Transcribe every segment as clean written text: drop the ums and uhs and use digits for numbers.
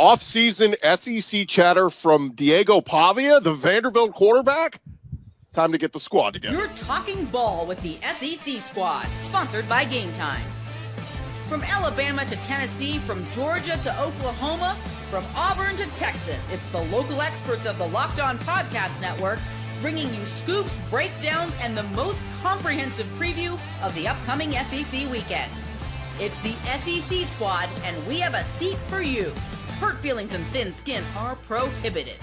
Off-season SEC chatter from Diego Pavia, the Vanderbilt quarterback. Time to get the squad together. You're talking ball with the SEC squad, sponsored by Game Time. From Alabama to Tennessee, from Georgia to Oklahoma, from Auburn to Texas, it's the local experts of the Locked On Podcast Network bringing you scoops, breakdowns, and the most comprehensive preview of the upcoming SEC weekend. It's the SEC squad, and we have a seat for you. Hurt feelings and thin skin are prohibited.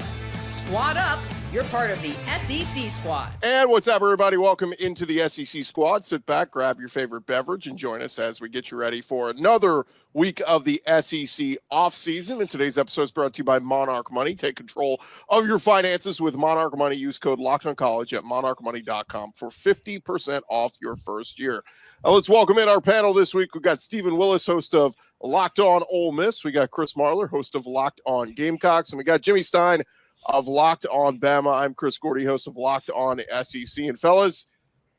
Squad up. You're part of the SEC squad. And what's up, everybody? Welcome into the SEC squad. Sit back, grab your favorite beverage, and join us as we get you ready for another week of the SEC offseason. And today's episode is brought to you by Monarch Money. Take control of your finances with Monarch Money. Use code LOCKEDONCollege at monarchmoney.com for 50% off your first year. Now let's welcome in our panel this week. We've got Stephen Willis, host of Locked On Ole Miss. We got Chris Marler, host of Locked On Gamecocks. And we got Jimmy Stein of Locked On Bama. I'm Chris Gordy, host of Locked On SEC. And fellas,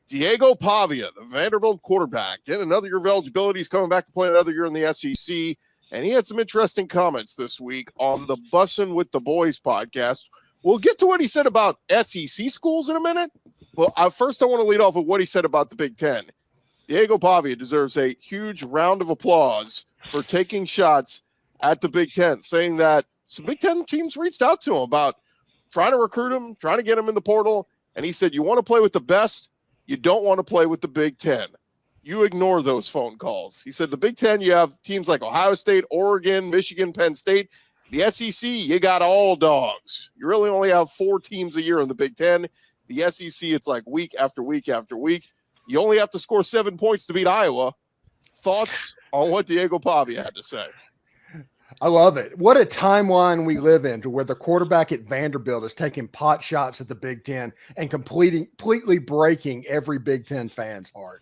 Diego Pavia, the Vanderbilt quarterback, getting another year of eligibility. He's coming back to play another year in the SEC. And he had some interesting comments this week on the Bussin' with the Boys podcast. We'll get to what he said about SEC schools in a minute. Well, first I want to lead off with what he said about the Big Ten. Diego Pavia deserves a huge round of applause for taking shots at the Big Ten, saying that some Big Ten teams reached out to him about trying to recruit him, trying to get him in the portal. And he said, you want to play with the best, you don't want to play with the Big Ten. You ignore those phone calls. He said the Big Ten, you have teams like Ohio State, Oregon, Michigan, Penn State. The SEC, you got all dogs. You really only have 4 teams a year in the Big Ten. The SEC, it's like week after week after week. You only have to score 7 points to beat Iowa. Thoughts on what Diego Pavia had to say? I love it. What a timeline we live in to where the quarterback at Vanderbilt is taking pot shots at the Big Ten and completely breaking every Big Ten fan's heart.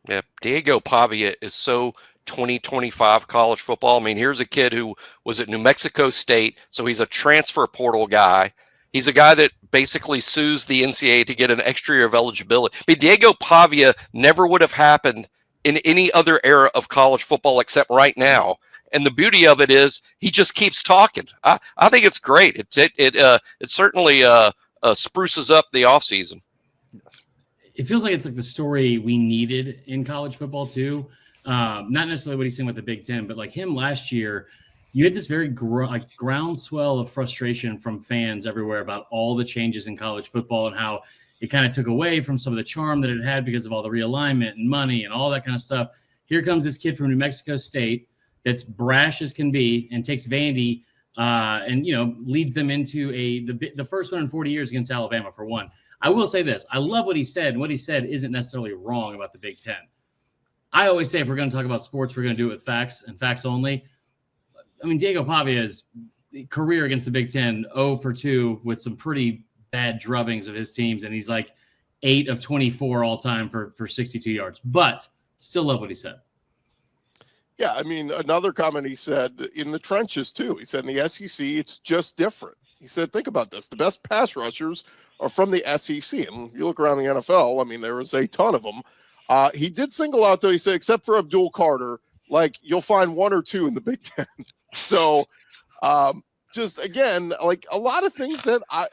Yeah, Diego Pavia is so 2025 college football. I mean, here's a kid who was at New Mexico State, so he's a transfer portal guy. He's a guy that basically sues the NCAA to get an extra year of eligibility. I mean, Diego Pavia never would have happened in any other era of college football except right now. And the beauty of it is he just keeps talking. I think it's great. It certainly spruces up the offseason. It feels like it's like the story we needed in college football too. Not necessarily what he's saying with the Big Ten, but like him last year, you had this very groundswell of frustration from fans everywhere about all the changes in college football and how it kind of took away from some of the charm that it had because of all the realignment and money and all that kind of stuff. Here comes this kid from New Mexico State that's brash as can be and takes Vandy and, leads them into the first one in 40 years against Alabama for one. I will say this. I love what he said. What he said isn't necessarily wrong about the Big Ten. I always say if we're going to talk about sports, we're going to do it with facts and facts only. I mean, Diego Pavia's career against the Big Ten, 0 for 2 with some pretty bad drubbings of his teams. And he's like 8 of 24 all time for 62 yards. But still love what he said. Yeah, I mean, another comment he said in the trenches, too. He said in the SEC, it's just different. He said, think about this. The best pass rushers are from the SEC. And you look around the NFL, I mean, there is a ton of them. He did single out, though, he said, except for Abdul Carter, like you'll find 1 or 2 in the Big Ten. So just, again, like a lot of things that I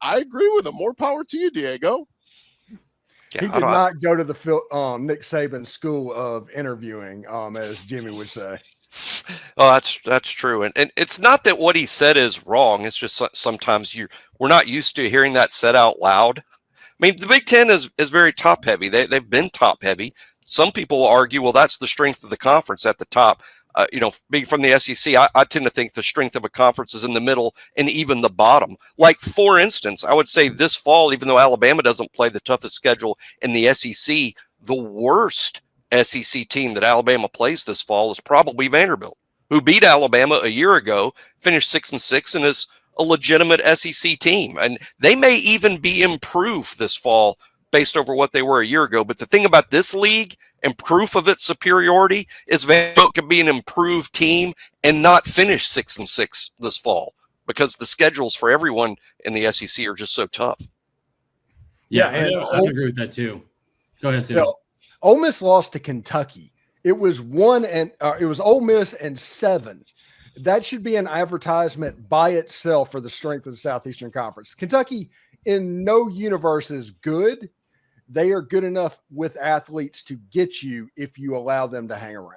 agree with him. More power to you, Diego. Yeah, he did not go to the Nick Saban school of interviewing, as Jimmy would say. Oh, that's true. And it's not that what he said is wrong. It's just sometimes we're not used to hearing that said out loud. I mean, the Big Ten is very top heavy. They've been top heavy. Some people will argue, well, that's the strength of the conference at the top. Being from the SEC, I tend to think the strength of a conference is in the middle and even the bottom. Like, for instance, I would say this fall, even though Alabama doesn't play the toughest schedule in the SEC, the worst SEC team that Alabama plays this fall is probably Vanderbilt, who beat Alabama a year ago, finished 6-6, and is a legitimate SEC team. And they may even be improved this fall based over what they were a year ago. But the thing about this league and proof of its superiority is Vanderbilt can be an improved team and not finish 6-6 this fall because the schedules for everyone in the SEC are just so tough. Yeah, and I agree with that too. Go ahead, Sam. Ole Miss lost to Kentucky. It was Ole Miss and 7. that should be an advertisement by itself for the strength of the Southeastern Conference. Kentucky in no universe is good. They are good enough with athletes to get you if you allow them to hang around.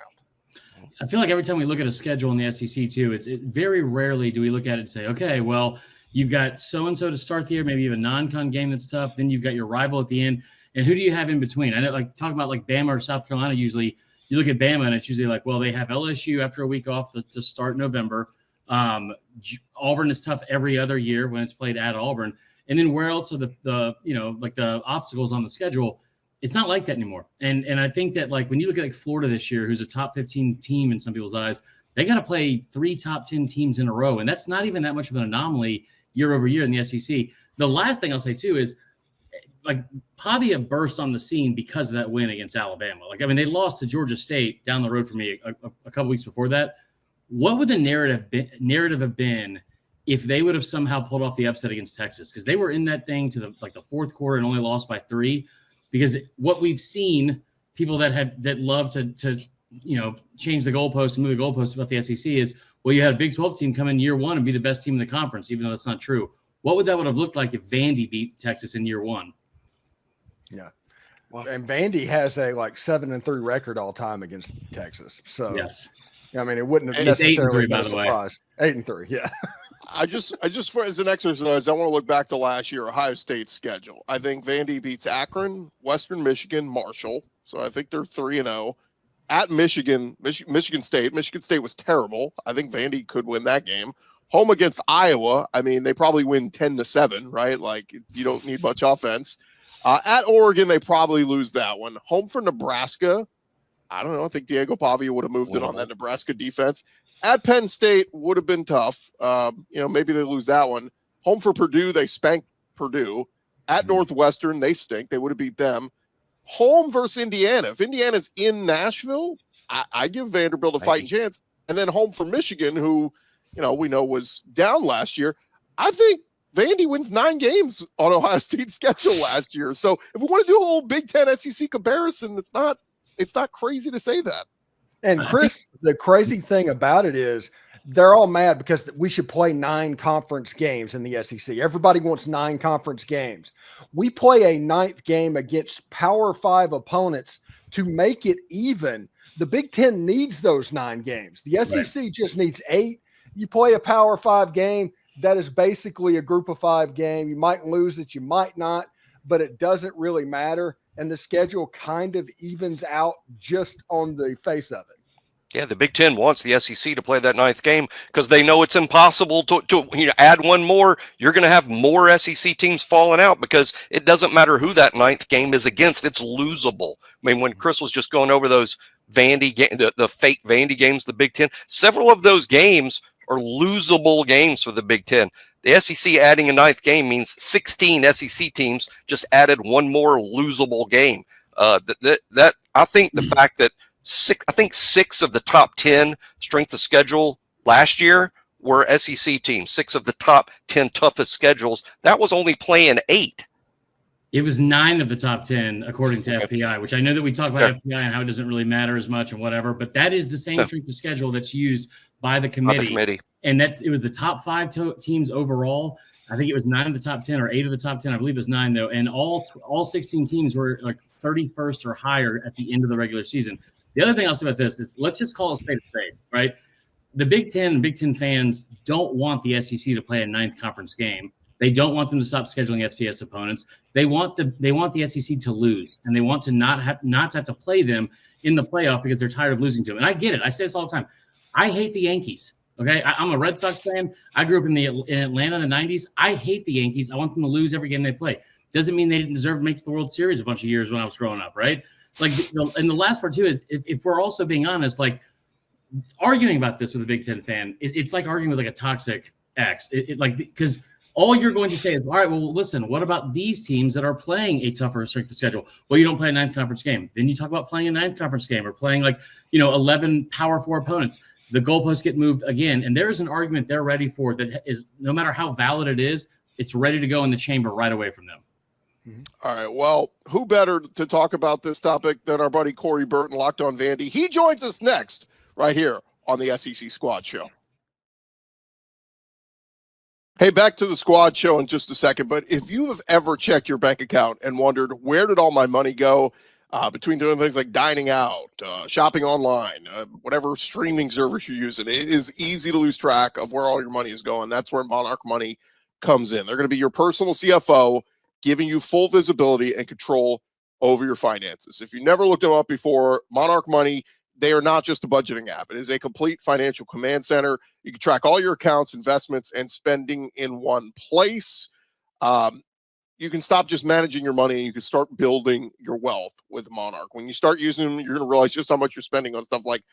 I feel like every time we look at a schedule in the SEC too, it's very rarely do we look at it and say, okay, well, you've got so-and-so to start the year, maybe you have a non-con game that's tough. Then you've got your rival at the end. And who do you have in between? I know, like, talking about like Bama or South Carolina, usually you look at Bama and it's usually like, well, they have LSU after a week off to start November. Auburn is tough every other year when it's played at Auburn. And then where else are the like the obstacles on the schedule? It's not like that anymore. And I think that, like, when you look at like Florida this year, who's a top 15 team in some people's eyes, they got to play 3 top 10 teams in a row. And that's not even that much of an anomaly year over year in the SEC. The last thing I'll say too is, like, Pavia burst on the scene because of that win against Alabama. Like, I mean, they lost to Georgia State down the road from me a couple weeks before that. What would the narrative have been if they would have somehow pulled off the upset against Texas? Because they were in that thing to the fourth quarter and only lost by 3. Because what we've seen, people that love to change the goalpost and move the goalpost about the SEC is, well, you had a Big 12 team come in year 1 and be the best team in the conference, even though that's not true. What would that have looked like if Vandy beat Texas in year 1? Yeah. Well, and Vandy has a 7-3 record all time against Texas. So yes, I mean, it wouldn't have and necessarily 8-3, been by a the way. surprise. 8-3, yeah. I just for as an exercise, I want to look back to last year, Ohio State's schedule. I think Vandy beats Akron, Western Michigan, Marshall. So I think they're 3-0. At Michigan State. Michigan State was terrible. I think Vandy could win that game. Home against Iowa. I mean, they probably win 10-7, right? Like, you don't need much offense. At Oregon, they probably lose that one. Home for Nebraska. I don't know. I think Diego Pavia would have moved in on that Nebraska defense. At Penn State would have been tough. Maybe they lose that one. Home for Purdue, they spanked Purdue. At Northwestern, they stink. They would have beat them. Home versus Indiana. If Indiana's in Nashville, I give Vanderbilt a fighting chance. And then home for Michigan, who, we know was down last year. I think Vandy wins 9 games on Ohio State's schedule last year. So if we want to do a whole Big Ten SEC comparison, it's not crazy to say that. And Chris, the crazy thing about it is they're all mad because we should play 9 conference games in the SEC. Everybody wants 9 conference games. We play a 9th game against Power 5 opponents to make it even. The Big Ten needs those 9 games. The SEC just needs 8. You play a Power 5 game, that is basically a Group of 5 game. You might lose it, you might not, but it doesn't really matter. And the schedule kind of evens out just on the face of it. Yeah, the Big Ten wants the SEC to play that 9th game because they know it's impossible to add one more. You're going to have more SEC teams falling out because it doesn't matter who that 9th game is against. It's losable. I mean, when Chris was just going over those Vandy the fake Vandy games, the Big Ten, several of those games are losable games for the Big Ten. The SEC adding a 9th game means 16 SEC teams just added one more losable game. That I think the fact that 6 of the top 10 strength of schedule last year were SEC teams. 6 of the top 10 toughest schedules. That was only playing 8. It was 9 of the top 10 according to FPI, which I know that we talk about FPI and how it doesn't really matter as much and whatever, but that is the same strength of schedule that's used by the committee. And it was the top 5 teams overall. I think it was 9 of the top 10 or 8 of the top 10. I believe it was 9 though. And all 16 teams were like 31st or higher at the end of the regular season. The other thing I'll say about this is let's just call a spade, right? The Big Ten and Big Ten fans don't want the SEC to play a 9th conference game. They don't want them to stop scheduling FCS opponents. They want the SEC to lose, and they want to not have to play them in the playoff because they're tired of losing to them. And I get it. I say this all the time. I hate the Yankees. Okay, I'm a Red Sox fan. I grew up in Atlanta in the 90s. I hate the Yankees. I want them to lose every game they play. Doesn't mean they didn't deserve to make the World Series a bunch of years when I was growing up, right? Like, and the last part too is if we're also being honest, like arguing about this with a Big Ten fan, it's like arguing with like a toxic ex. Because all you're going to say is, all right, well, listen, what about these teams that are playing a tougher strength of schedule? Well, you don't play a 9th conference game. Then you talk about playing a 9th conference game or playing 11 Power 4 opponents. The goalposts get moved again. And there is an argument they're ready for that is, no matter how valid it is, it's ready to go in the chamber right away from them. All right. Well, who better to talk about this topic than our buddy Corey Burton, Locked On Vandy? He joins us next right here on the SEC Squad Show. Hey, back to the squad show in just a second. But if you have ever checked your bank account and wondered, where did all my money go between doing things like dining out, shopping online, whatever streaming service you're using, it is easy to lose track of where all your money is going. That's where Monarch Money comes in. They're going to be your personal CFO, giving you full visibility and control over your finances. If you never looked them up before, Monarch Money, they are not just a budgeting app. It is a complete financial command center. You can track all your accounts, investments, and spending in one place. You can stop just managing your money and you can start building your wealth with Monarch. When you start using them, you're going to realize just how much you're spending on stuff like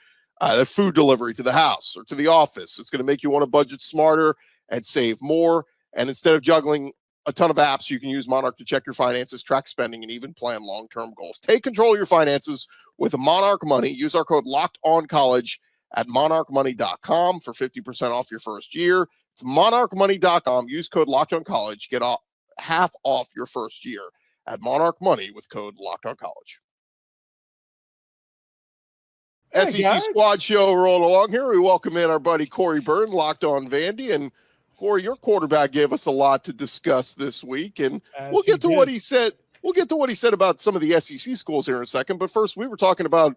the food delivery to the house or to the office. It's going to make you want to budget smarter and save more. And instead of juggling a ton of apps, you can use Monarch to check your finances, track spending, and even plan long-term goals. Take control of your finances with Monarch Money. Use our code LOCKEDONCollege at monarchmoney.com for 50% off your first year. It's monarchmoney.com. Use code LOCKEDONCollege. Get half off your first year at Monarch Money with code LOCKEDONCollege. Hey, SEC guys. Squad Show rolling along here. We welcome in our buddy Corey Byrne, Locked On Vandy, and Corey, your quarterback gave us a lot to discuss this week, and we'll get to what he said. We'll get to what he said about some of the SEC schools here in a second. But first, we were talking about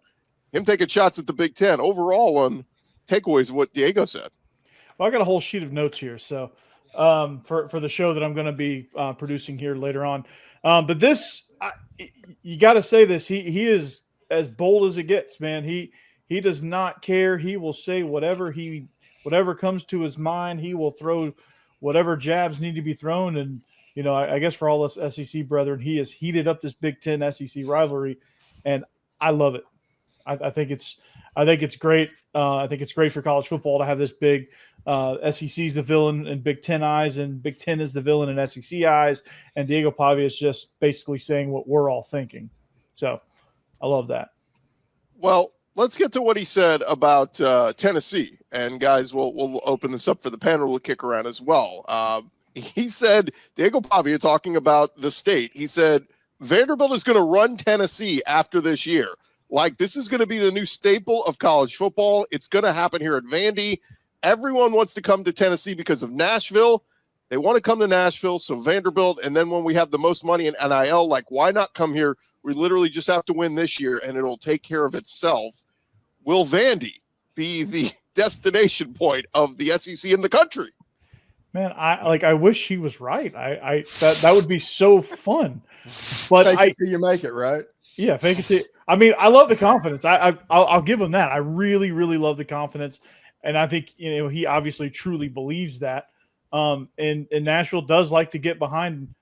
him taking shots at the Big Ten. Overall, on takeaways of what Diego said. Well, I got a whole sheet of notes here, so for the show that I'm going to be producing here later on. But this, you got to say this. He is as bold as it gets, man. He does not care. He will say whatever comes to his mind. He will throw whatever jabs need to be thrown. And, you know, I guess for all us SEC brethren, he has heated up this Big Ten SEC rivalry, and I love it. I think it's great. I think it's great for college football to have this big SEC's the villain in Big Ten eyes, and Big Ten is the villain in SEC eyes. And Diego Pavia is just basically saying what we're all thinking. So I love that. Well, let's get to what he said about Tennessee. And guys, we'll open this up for the panel. We'll kick around as well. He said, Diego Pavia talking about the state. He said, Vanderbilt is going to run Tennessee after this year. Like, this is going to be the new staple of college football. It's going to happen here at Vandy. Everyone wants to come to Tennessee because of Nashville. They want to come to Nashville, so Vanderbilt. And then when we have the most money in NIL, like, why not come here? We literally just have to win this year, and it'll take care of itself. Will Vandy be the destination point of the SEC in the country? Man, I wish he was right. That would be so fun. But Fake it till you make it, right? Yeah, fake it till. I mean, I love the confidence. I'll give him that. I really, really love the confidence, and I think, you know, he obviously truly believes that. And Nashville does like to get behind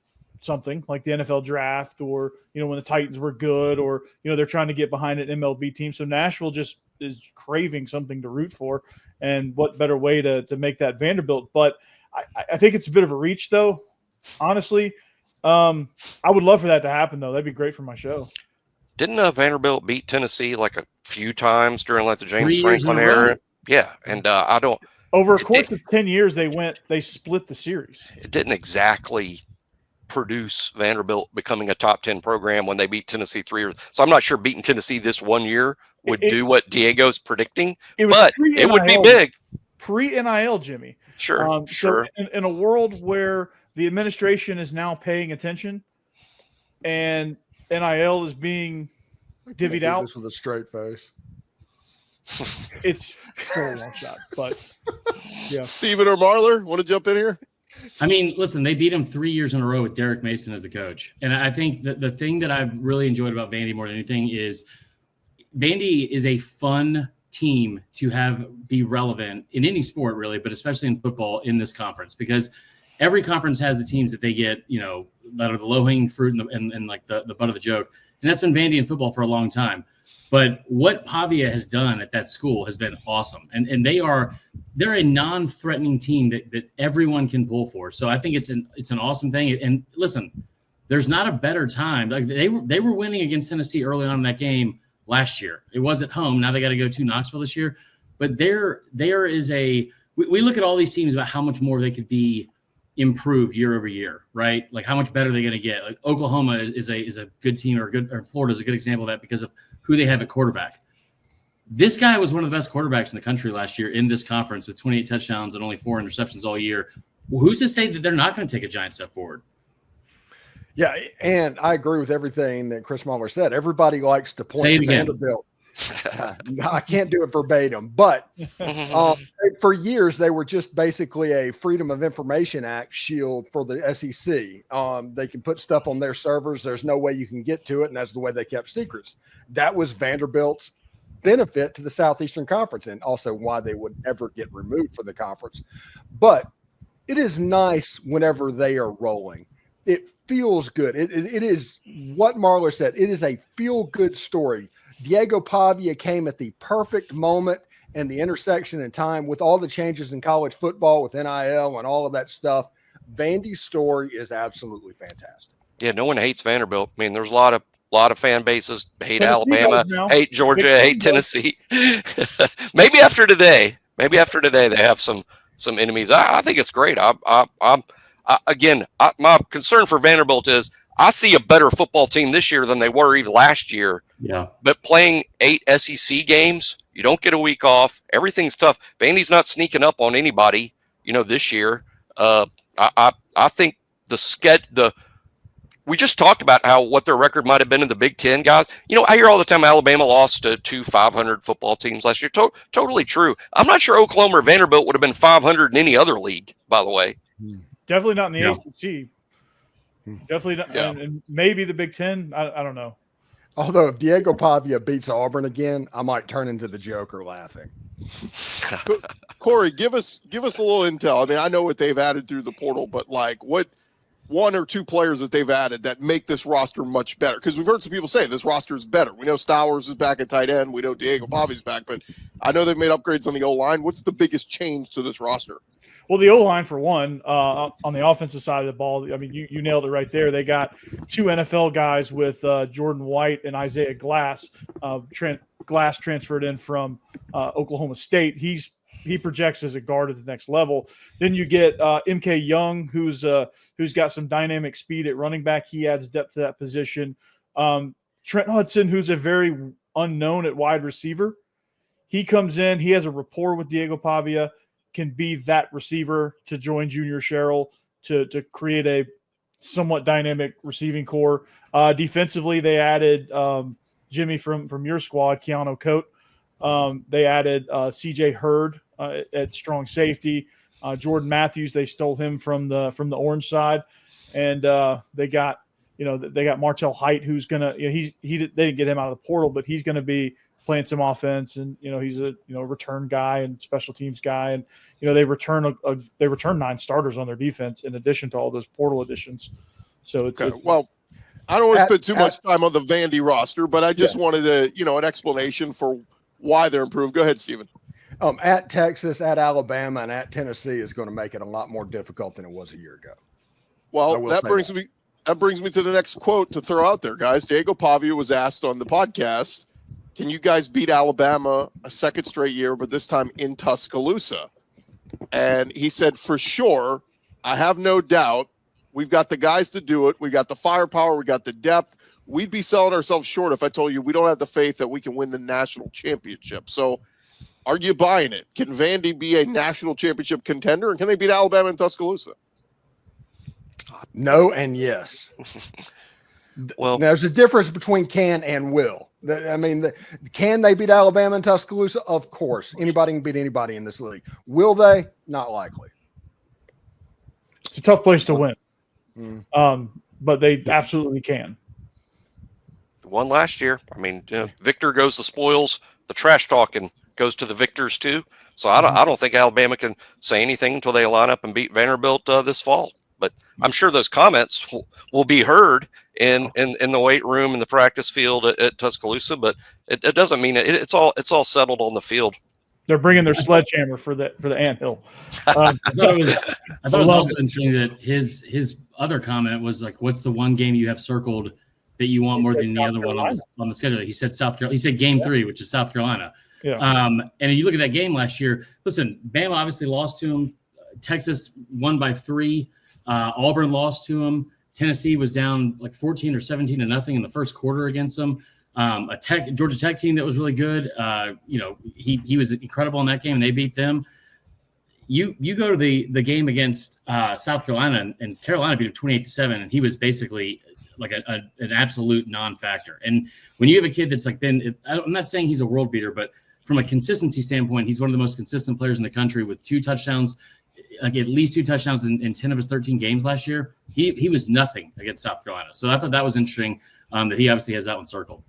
something like the NFL draft, or, you know, when the Titans were good, or, you know, they're trying to get behind an MLB team. So Nashville just is craving something to root for, and what better way to make that Vanderbilt? But I think it's a bit of a reach, though. Honestly, I would love for that to happen, though. That'd be great for my show. Didn't Vanderbilt beat Tennessee like a few times during like the James Franklin era? Yeah, and I don't. Over a course of 10 years, they split the series. It didn't exactly produce Vanderbilt becoming a top 10 program when they beat Tennessee 3 years. So I'm not sure beating Tennessee this one year would do what Diego's predicting, but it would be big. Pre-NIL, Jimmy. Sure, sure. So in a world where the administration is now paying attention and NIL is being divvied out, this with a straight face. it's still a long shot. But yeah, Steven or Marler, want to jump in here? I mean, listen, they beat him 3 years in a row with Derek Mason as the coach. And I think that the thing that I've really enjoyed about Vandy more than anything is Vandy is a fun team to have be relevant in any sport, really, but especially in football in this conference, because every conference has the teams that they get, you know, that are the low-hanging fruit and like the butt of the joke. And that's been Vandy in football for a long time. But what Pavia has done at that school has been awesome. And they're a non-threatening team that everyone can pull for. So I think it's an awesome thing. And listen, there's not a better time. Like they were winning against Tennessee early on in that game last year. It was at home. Now they got to go to Knoxville this year. But there is we look at all these teams about how much more they could be improved year over year, right? Like how much better they're going to get. Like Oklahoma is a good team, or Florida is a good example of that because of who they have at quarterback. This guy was one of the best quarterbacks in the country last year in this conference with 28 touchdowns and only 4 interceptions all year. who's to say that they're not going to take a giant step forward? Yeah, and I agree with everything that Chris Marler said. Everybody likes to point to Vanderbilt. I can't do it verbatim, but for years they were just basically a Freedom of Information Act shield for the SEC. They can put stuff on their servers. There's no way you can get to it, and that's the way they kept secrets. That was Vanderbilt's benefit to the Southeastern Conference, and also why they would ever get removed from the conference. But it is nice whenever they are rolling. It feels good. It is what Marler said. It is a feel-good story. Diego Pavia came at the perfect moment and the intersection in time with all the changes in college football with NIL and all of that stuff. Vandy's story is absolutely fantastic. Yeah, no one hates Vanderbilt. I mean, there's a lot of fan bases hate Alabama, hate Georgia, hate Tennessee. Maybe after today they have some enemies. I think it's great. My concern for Vanderbilt is I see a better football team this year than they were even last year. Yeah. But playing 8 SEC games, you don't get a week off. Everything's tough. Vandy's not sneaking up on anybody, this year. I think we just talked about what their record might have been in the Big Ten, guys. I hear all the time Alabama lost to 2 500 football teams last year. Totally true. I'm not sure Oklahoma or Vanderbilt would have been 500 in any other league, by the way. Definitely not in the ACC. Definitely not. Yeah. And maybe the Big Ten. I don't know. Although if Diego Pavia beats Auburn again, I might turn into the Joker laughing. Corey, give us a little intel. I mean, I know what they've added through the portal, but what 1 or 2 players that they've added that make this roster much better? Because we've heard some people say this roster is better. We know Stowers is back at tight end. We know Diego Pavia's back, but I know they've made upgrades on the O-line. What's the biggest change to this roster? Well, the O-line, for one, on the offensive side of the ball, I mean, you nailed it right there. They got 2 NFL guys with Jordan White and Isaiah Glass. Glass transferred in from Oklahoma State. He projects as a guard at the next level. Then you get MK Young, who's got some dynamic speed at running back. He adds depth to that position. Trent Hudson, who's a very unknown at wide receiver. He comes in. He has a rapport with Diego Pavia, can be that receiver to join Junior Sherrill to create a somewhat dynamic receiving core. Defensively, they added Jimmy from your squad, Keanu Coate. They added CJ Hurd at strong safety. Jordan Matthews, they stole him from the orange side, and they got Martell Height, who's gonna they didn't get him out of the portal, but he's gonna be playing some offense, and he's a return guy and special teams guy, and they return 9 starters on their defense in addition to all those portal additions. So it's well, I don't want to spend too much time on the Vandy roster, but I just wanted an explanation for why they're improved. Go ahead, Stephen. At Texas, at Alabama, and at Tennessee is going to make it a lot more difficult than it was a year ago. Well, that brings me to the next quote to throw out there, guys. Diego Pavia was asked on the podcast, can you guys beat Alabama a second straight year, but this time in Tuscaloosa? And he said, for sure, I have no doubt. We've got the guys to do it. We got the firepower. We got the depth. We'd be selling ourselves short if I told you we don't have the faith that we can win the national championship. So are you buying it? Can Vandy be a national championship contender, and can they beat Alabama in Tuscaloosa? No and yes. Well, there's a difference between can and will. Can they beat Alabama in Tuscaloosa? Of course. Anybody can beat anybody in this league. Will they? Not likely. It's a tough place to win. But they absolutely can. Won last year. I mean, victor goes the spoils. The trash talking goes to the victors too. So I don't think Alabama can say anything until they line up and beat Vanderbilt this fall. But I'm sure those comments will be heard in the weight room in the practice field at Tuscaloosa. But it doesn't mean it's all settled on the field. They're bringing their sledgehammer for the anthill. I thought it was also interesting that his other comment was like, "What's the one game you have circled that you want more than the other one on the schedule?" He said South Carolina. He said Game 3, which is South Carolina. Yeah. And if you look at that game last year, listen, Bama obviously lost to him. Texas won by 3. Auburn lost to him. Tennessee was down like 14 or 17-0 in the first quarter against them. Georgia Tech team that was really good. He was incredible in that game, and they beat them. you go to the game against South Carolina, and Carolina beat him 28-7, and he was basically like an absolute non-factor. And when you have a kid that's like I'm not saying he's a world beater, but from a consistency standpoint, he's one of the most consistent players in the country with 2 touchdowns, like at least 2 touchdowns in 10 of his 13 games last year. He was nothing against South Carolina. So I thought that was interesting that he obviously has that one circled.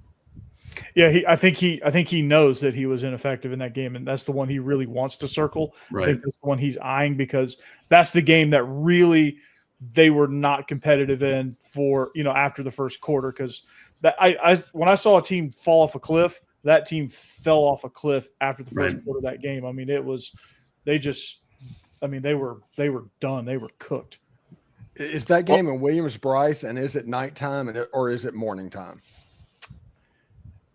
Yeah, I think he knows that he was ineffective in that game, and that's the one he really wants to circle. Right. I think that's the one he's eyeing because that's the game that really they were not competitive in for, after the first quarter. Because that when I saw a team fall off a cliff, that team fell off a cliff after the first quarter of that game. I mean, they were done. They were cooked. Is that game in Williams-Brice, and is it nighttime or is it morning time?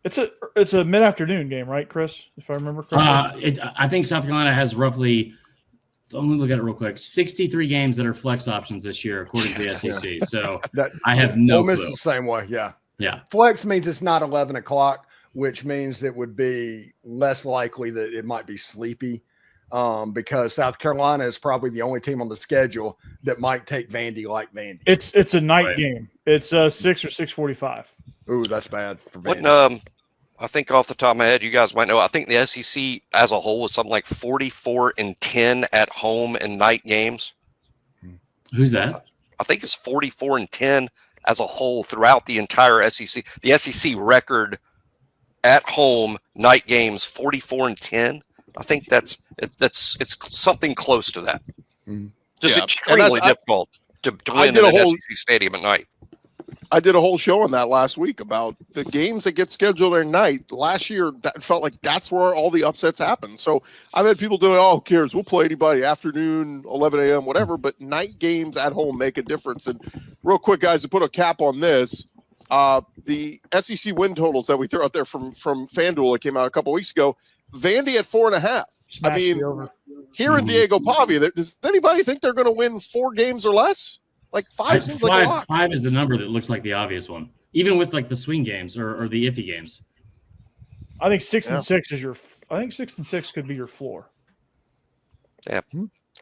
It's a mid-afternoon game, right, Chris? If I remember correctly. I think South Carolina has roughly, let me look at it real quick, 63 games that are flex options this year, according to the SEC. So I have no clue. Ole Miss the same way, yeah. Yeah. Flex means it's not 11 o'clock, which means it would be less likely that it might be sleepy because South Carolina is probably the only team on the schedule that might take Vandy like Vandy. It's a night game. It's 6 or 6:45. Ooh, that's bad for Vandy. I think off the top of my head, you guys might know, I think the SEC as a whole was something like 44-10 at home in night games. Who's that? I think it's 44-10 as a whole throughout the entire SEC. The SEC record at home night games 44-10. I think it's something close to that. Just extremely difficult to win in an SEC stadium at night. I did a whole show on that last week about the games that get scheduled at night. Last year, that felt like that's where all the upsets happen. So I've had people doing, who cares? We'll play anybody, afternoon, 11 a.m., whatever. But night games at home make a difference. And real quick, guys, to put a cap on this, the SEC win totals that we threw out there from FanDuel that came out a couple weeks ago, Vandy at 4.5. I mean, here in Diego Pavia, does anybody think they're going to win 4 games or less? Like 5 seems like a lot. 5 is the number that looks like the obvious one, even with like the swing games or the iffy games. I think 6 and 6 is I think 6 and 6 could be your floor. Yeah.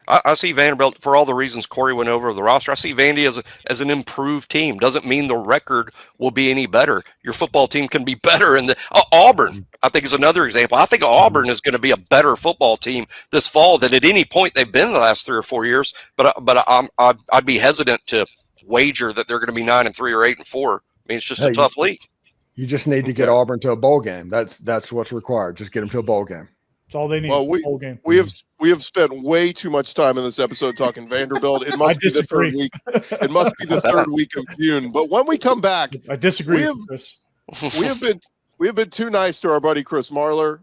I see Vanderbilt, for all the reasons Corey went over the roster, I see Vandy as an improved team. Doesn't mean the record will be any better. Your football team can be better. And Auburn, I think, is another example. I think Auburn is going to be a better football team this fall than at any point they've been the last 3 or 4 years. But I'd be hesitant to wager that they're going to be 9-3 or 8-4. I mean, it's just a tough league. You just need to get Auburn to a bowl game. That's what's required. Just get them to a bowl game. That's all they need. Well, bowl game. We have spent way too much time in this episode talking Vanderbilt. It must be the 3rd week. It must be the 3rd week of June. But when we come back, I disagree. We have been too nice to our buddy Chris Marler.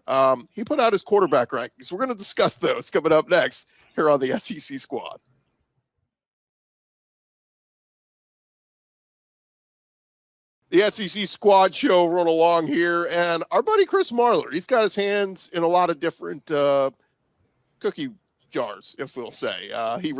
He put out his quarterback rankings. We're going to discuss those coming up next here on the SEC Squad. The SEC Squad Show rolling along here, and our buddy Chris Marler, he's got his hands in a lot of different cookie jars, if we'll say. He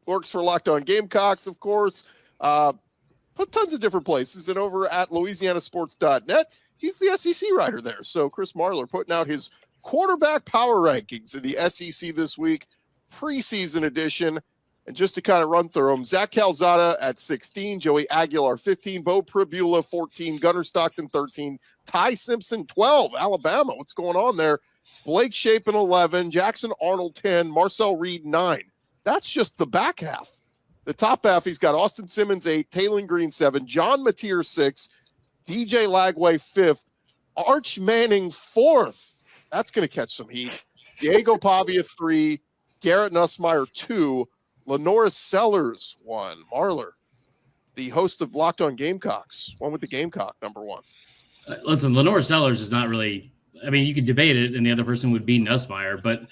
works for Locked On Gamecocks, of course, put tons of different places, and over at LouisianaSports.net, he's the SEC writer there. So Chris Marler putting out his quarterback power rankings in the SEC this week, preseason edition. And just to kind of run through them, Zach Calzada at 16, Joey Aguilar 15, Bo Pribula 14, Gunnar Stockton 13, Ty Simpson 12, Alabama. What's going on there? Blake Shapen 11, Jackson Arnold 10, Marcel Reed 9. That's just the back half. The top half, he's got Austin Simmons 8, Taylon Green 7, John Mateer 6, DJ Lagway 5th, Arch Manning 4th. That's going to catch some heat. Diego Pavia 3, Garrett Nussmeier 2, LaNorris Sellers 1. Marler, the host of Locked On Gamecocks, one with the Gamecock number 1. Listen, LaNorris Sellers is not really – I mean, you could debate it, and the other person would be Nussmeier, but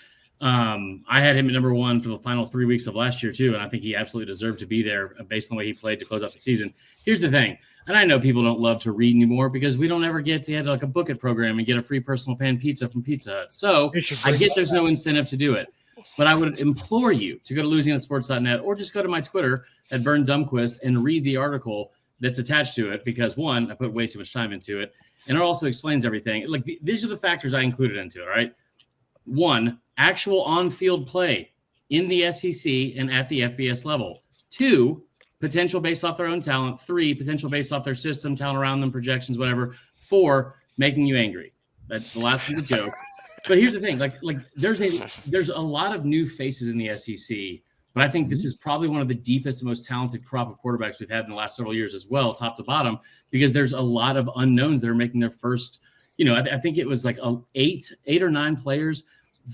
I had him at number 1 for the final 3 weeks of last year too, and I think he absolutely deserved to be there based on the way he played to close out the season. Here's the thing, and I know people don't love to read anymore because we don't ever get to have like a book it program and get a free personal pan pizza from Pizza Hut. So I get there's no incentive to do it. But I would implore you to go to LouisianaSports.net or just go to my Twitter at Vern Dumquist and read the article that's attached to it because, 1, I put way too much time into it, and it also explains everything. Like these are the factors I included into it, all right? 1, actual on-field play in the SEC and at the FBS level. 2, potential based off their own talent. 3, potential based off their system, talent around them, projections, whatever. 4, making you angry. That the last one's a joke. But here's the thing: like there's a lot of new faces in the SEC, but I think this is probably one of the deepest and most talented crop of quarterbacks we've had in the last several years as well, top to bottom, because there's a lot of unknowns that are making their first. I think it was like 8 or 9 players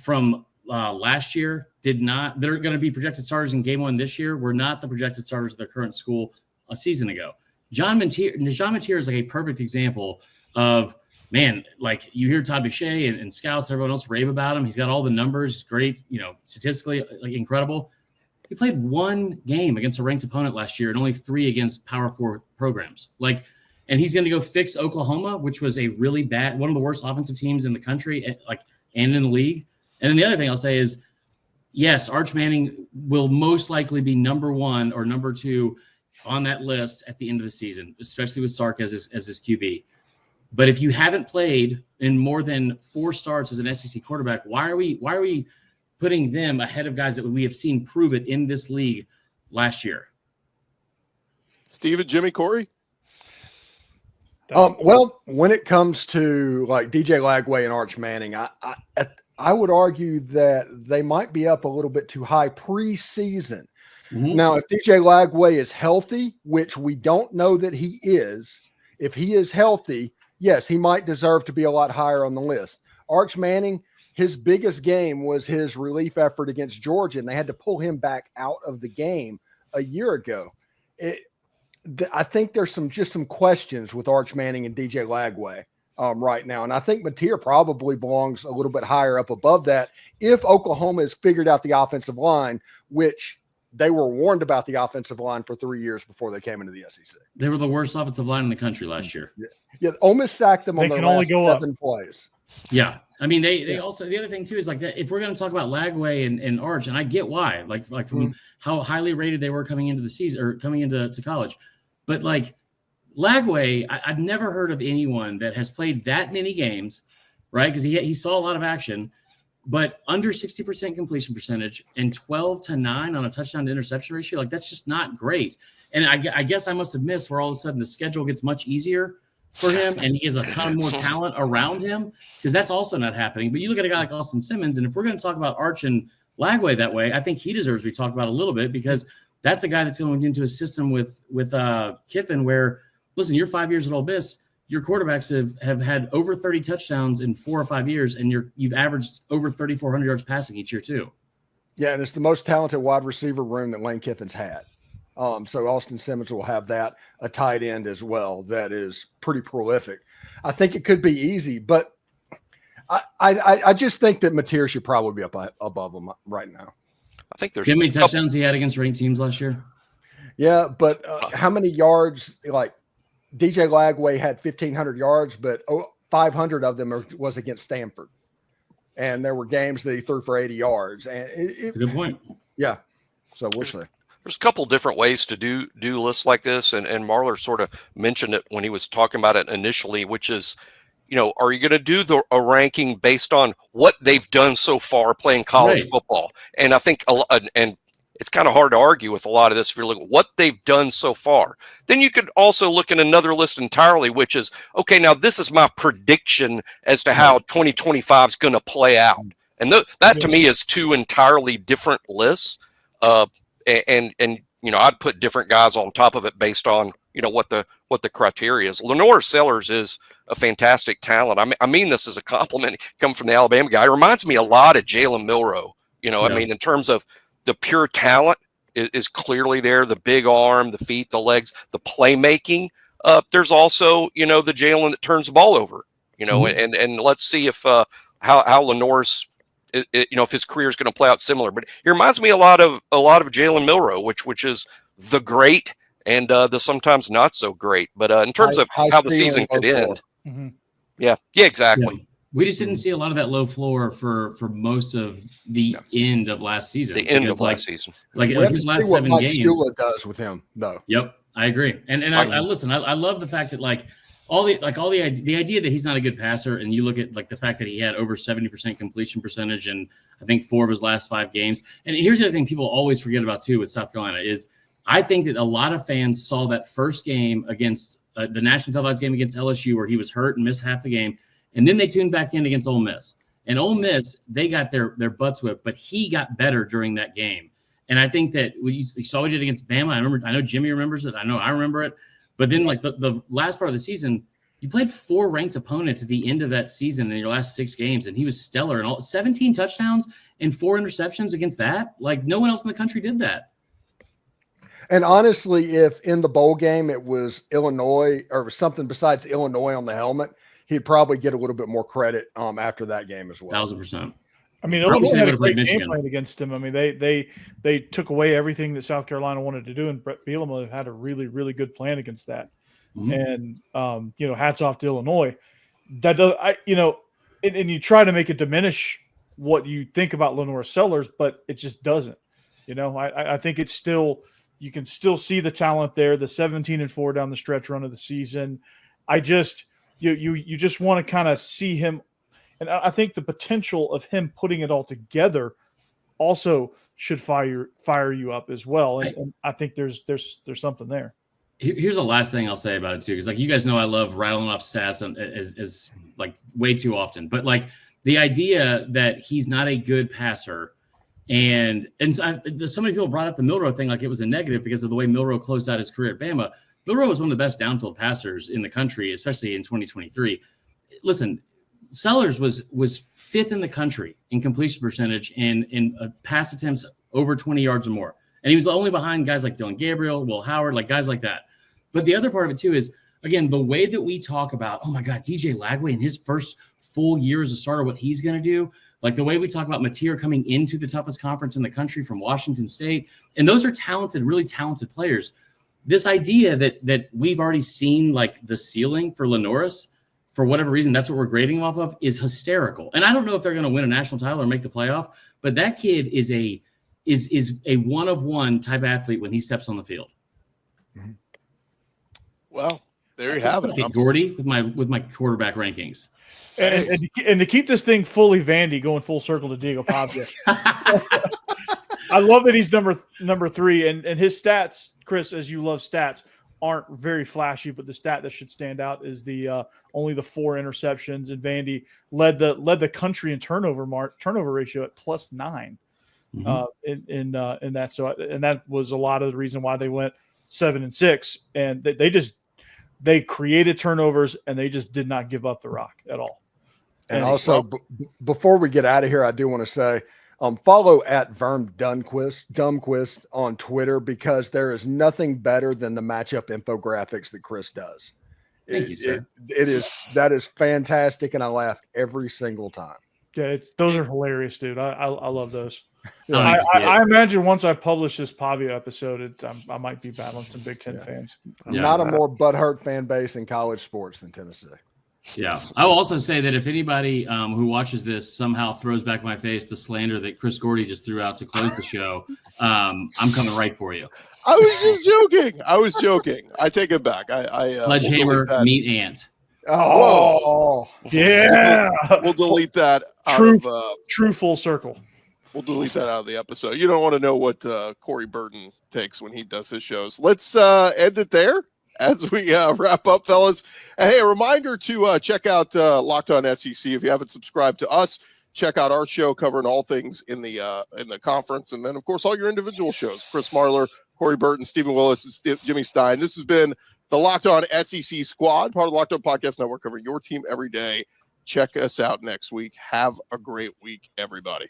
from last year that are going to be projected starters in game 1 this year were not the projected starters of their current school a season ago. John Mateer is like a perfect example of, man, like you hear Todd McShay and scouts, everyone else rave about him. He's got all the numbers, great, statistically like incredible. He played 1 game against a ranked opponent last year and only 3 against Power 4 programs. And he's going to go fix Oklahoma, which was a really bad, one of the worst offensive teams in the country, and in the league. And then the other thing I'll say is, yes, Arch Manning will most likely be number 1 or number 2 on that list at the end of the season, especially with Sark as his QB. But if you haven't played in more than 4 starts as an SEC quarterback, why are we putting them ahead of guys that we have seen prove it in this league last year? Steve and Jimmy, Corey? Well, when it comes to like DJ Lagway and Arch Manning, I would argue that they might be up a little bit too high preseason. Mm-hmm. Now, if DJ Lagway is healthy, which we don't know that he is, if he is healthy, yes, he might deserve to be a lot higher on the list. Arch Manning, his biggest game was his relief effort against Georgia, and they had to pull him back out of the game a year ago. I think there's some questions with Arch Manning and DJ Lagway right now, and I think Mateer probably belongs a little bit higher up above that if Oklahoma has figured out the offensive line, which they were warned about the offensive line for 3 years before they came into the SEC. They were the worst offensive line in the country last year. Yeah, Ole Miss sacked them on their last 7 plays. Yeah. I mean, they also, the other thing too is like that, if we're going to talk about Lagway and Arch, and I get why, like from how highly rated they were coming into the season or coming into college, but like Lagway, I've never heard of anyone that has played that many games, right? Because he saw a lot of action, but under 60% completion percentage and 12-9 on a touchdown to interception ratio, like that's just not great. And I guess I must have missed where all of a sudden the schedule gets much easier for him and he has a ton more talent around him, because that's also not happening. But you look at a guy like Austin Simmons, and if we're going to talk about Arch and Lagway that way, I think he deserves to be talked about a little bit, because that's a guy that's going into a system with Kiffin where, listen, you're 5 years at Ole Miss, your quarterbacks have had over 30 touchdowns in 4 or 5 years, and you've averaged over 3,400 yards passing each year too. Yeah, and it's the most talented wide receiver room that Lane Kiffin's had. So Austin Simmons will have that, a tight end as well that is pretty prolific. I think it could be easy, but I just think that Mateer should probably be up above him right now. I think there's how many touchdowns he had against ranked teams last year? Yeah, but how many yards? Like DJ Lagway had 1,500 yards, but 500 of them was against Stanford, and there were games that he threw for 80 yards. And it's a good point. Yeah, so we'll see. There's a couple different ways to do lists like this, and Marler sort of mentioned it when he was talking about it initially, which is, are you going to do a ranking based on what they've done so far playing college football? And I think and it's kind of hard to argue with a lot of this if you're looking at what they've done so far. Then you could also look at another list entirely, which is, okay, now this is my prediction as to how 2025 is going to play out. And that to me is 2 entirely different lists. And I'd put different guys on top of it based on, what the criteria is. LaNorris Sellers is a fantastic talent. I mean this as a compliment coming from the Alabama guy. It reminds me a lot of Jalen Milroe. I mean, in terms of the pure talent is clearly there, the big arm, the feet, the legs, the playmaking. There's also, the Jalen that turns the ball over, and let's see if how LaNorris, if his career is going to play out similar. But he reminds me a lot of Jalen Milroe, which is the great and the sometimes not so great. But in terms of how the season could end, yeah, exactly. Yeah. We just didn't see a lot of that low floor for most of the end of last season. The end of last season, like his last 7 games. Shula does with him, though. Yep, I agree. And I listen. I love the fact that like the idea that he's not a good passer, and you look at like the fact that he had over 70% completion percentage in I think 4 of his last 5 games. And here's the other thing people always forget about too with South Carolina is I think that a lot of fans saw that first game against the national televised game against LSU where he was hurt and missed half the game, and then they tuned back in against Ole Miss. And Ole Miss, they got their butts whipped, but he got better during that game. And I think that you saw what he did against Bama. I know Jimmy remembers it. I know I remember it. But then, like the last part of the season, you played 4 ranked opponents at the end of that season in your last 6 games, and he was stellar. And 17 touchdowns and 4 interceptions against that. Like no one else in the country did that. And honestly, if in the bowl game it was Illinois or something besides Illinois on the helmet, he'd probably get a little bit more credit after that game as well. 1,000%. I mean, Illinois had a great game plan against him. I mean, they took away everything that South Carolina wanted to do, and Brett Bielema had a really, really good plan against that. Mm-hmm. And hats off to Illinois. That does, and you try to make it diminish what you think about LaNorris Sellers, but it just doesn't. I think it's still you can still see the talent there. The 17-4 down the stretch run of the season. I just you just want to kind of see him. And I think the potential of him putting it all together also should fire you up as well. And I think there's something there. Here's the last thing I'll say about it too, because like you guys know, I love rattling off stats as like way too often. But like the idea that he's not a good passer, and so many people brought up the Milroe thing like it was a negative because of the way Milroe closed out his career at Bama. Milroe was one of the best downfield passers in the country, especially in 2023. Listen. Sellers was 5th in the country in completion percentage and in pass attempts over 20 yards or more. And he was only behind guys like Dylan Gabriel, Will Howard, like guys like that. But the other part of it too is, again, the way that we talk about, oh my God, DJ Lagway in his first full year as a starter, what he's going to do, like the way we talk about Mateer coming into the toughest conference in the country from Washington State. And those are talented, really talented players. This idea that we've already seen like the ceiling for LaNorris, for whatever reason, that's what we're grading him off of, is hysterical. And I don't know if they're going to win a national title or make the playoff, but that kid is a one-of-one type athlete when he steps on the field. Mm-hmm. Well, there you have it. Like Gordy with my quarterback rankings. And to keep this thing fully Vandy, going full circle to Diego Pavia. I love that he's number 3, and his stats, Chris, as you love stats, aren't very flashy, but the stat that should stand out is the only the 4 interceptions, and Vandy led the country in turnover ratio at +9 in that. So and that was a lot of the reason why they went 7-6, and they created turnovers and they just did not give up the rock at all. And also, before we get out of here, I do want to say, follow at Verm Dumquist on Twitter, because there is nothing better than the matchup infographics that Chris does. Thank you, sir. That is fantastic, and I laugh every single time. Yeah, those are hilarious, dude. I love those. I imagine once I publish this Pavia episode, I might be battling some Big Ten fans. Yeah. Not a more butthurt fan base in college sports than Tennessee. Yeah. I will also say that if anybody who watches this somehow throws back in my face the slander that Chris Gordy just threw out to close the show, I'm coming right for you. I was just joking. I take it back. Sledgehammer, meat ant. Oh, yeah. We'll delete that. True full circle. We'll delete that out of the episode. You don't want to know what Corey Burton takes when he does his shows. Let's end it there as we wrap up, fellas. And hey, a reminder to check out Locked On SEC. If you haven't subscribed to us, check out our show covering all things in the conference. And then, of course, all your individual shows. Chris Marler, Corey Burton, Stephen Willis, and Jimmy Stein. This has been the Locked On SEC Squad, part of the Locked On Podcast Network, covering your team every day. Check us out next week. Have a great week, everybody.